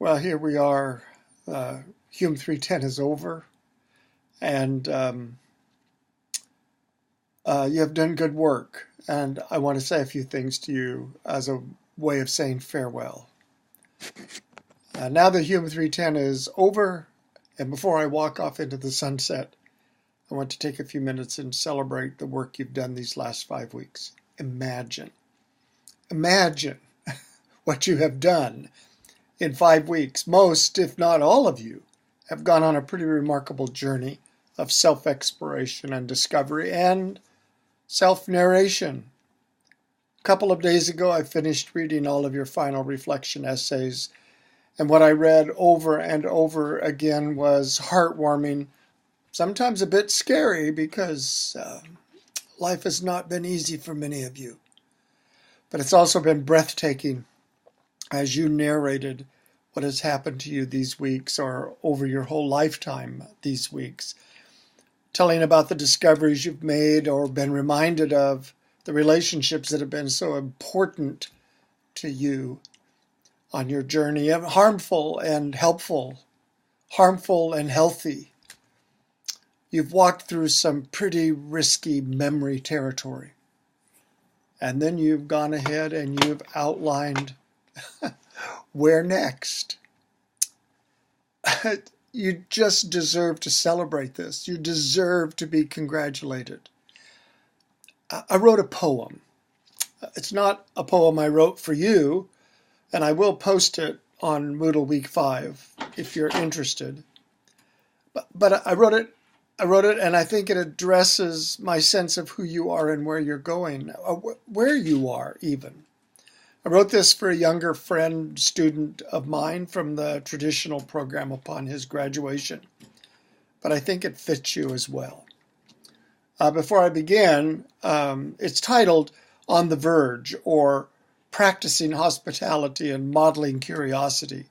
Well, here we are. Hume 310 is over, and you have done good work. And I want to say a few things to you as a way of saying farewell. Now that Hume 310 is over, and before I walk off into the sunset, I want to take a few minutes and celebrate the work you've done these last 5 weeks. Imagine what you have done in 5 weeks. Most, if not all of you, have gone on a pretty remarkable journey of self-exploration and discovery and self-narration. A couple of days ago, I finished reading all of your final reflection essays, and what I read over and over again was heartwarming, sometimes a bit scary because life has not been easy for many of you. But it's also been breathtaking as you narrated what has happened to you these weeks or over your whole lifetime these weeks, telling about the discoveries you've made or been reminded of, the relationships that have been so important to you on your journey, harmful and helpful, harmful and healthy. You've walked through some pretty risky memory territory. And then you've gone ahead and you've outlined where next. You just deserve to celebrate this. You deserve to be congratulated. I wrote a poem. It's not a poem I wrote for you, and I will post it on Moodle Week 5 if you're interested. But I wrote it, and I think it addresses my sense of who you are and where you're going, where you are even. I wrote this for a younger friend, student of mine from the traditional program upon his graduation, but I think it fits you as well. Before I begin, it's titled On the Verge, or Practicing Hospitality and Modeling Curiosity.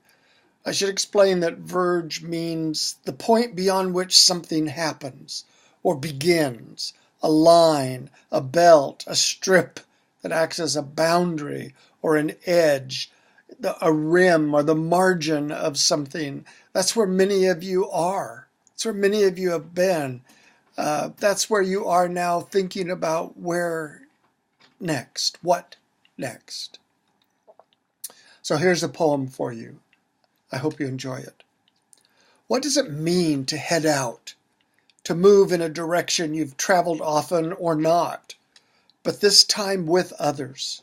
I should explain that verge means the point beyond which something happens or begins, a line, a belt, a strip that acts as a boundary or an edge, a rim or the margin of something. That's where many of you are. That's where many of you have been. That's where you are now, thinking about where next, what next. So here's a poem for you. I hope you enjoy it. What does it mean to head out, to move in a direction you've traveled often or not, but this time with others?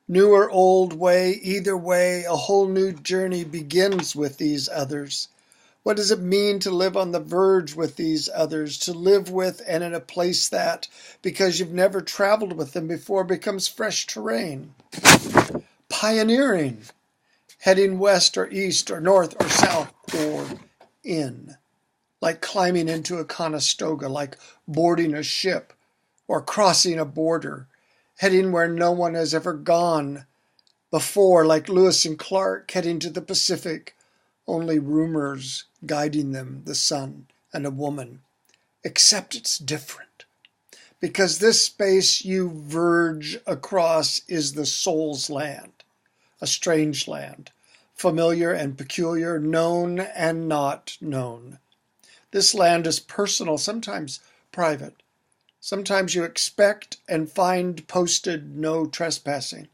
New or old way, either way, a whole new journey begins with these others. What does it mean to live on the verge with these others, to live with and in a place that, because you've never traveled with them before, becomes fresh terrain? Pioneering. Heading west or east or north or south or in, like climbing into a Conestoga, like boarding a ship or crossing a border, heading where no one has ever gone before, like Lewis and Clark heading to the Pacific, only rumors guiding them, the sun and a woman. Except it's different, because this space you verge across is the soul's land. A strange land, familiar and peculiar, known and not known. This land is personal, sometimes private. Sometimes you expect and find posted no trespassing.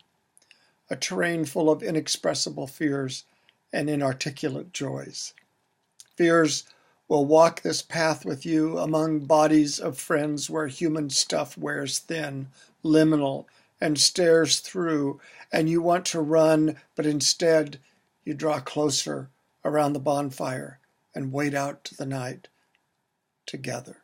A terrain full of inexpressible fears and inarticulate joys. Fears will walk this path with you among bodies of friends where human stuff wears thin, liminal, and stares through, and you want to run, but instead you draw closer around the bonfire and wait out the night together.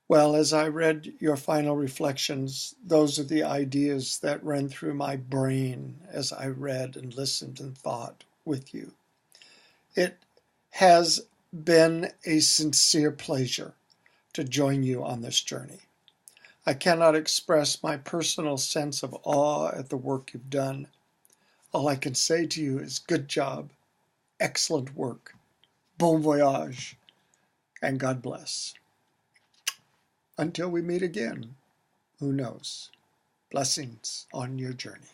Well, as I read your final reflections, those are the ideas that ran through my brain as I read and listened and thought with you. It has been a sincere pleasure to join you on this journey. I cannot express my personal sense of awe at the work you've done. All I can say to you is good job, excellent work, bon voyage, and God bless. Until we meet again, who knows? Blessings on your journey.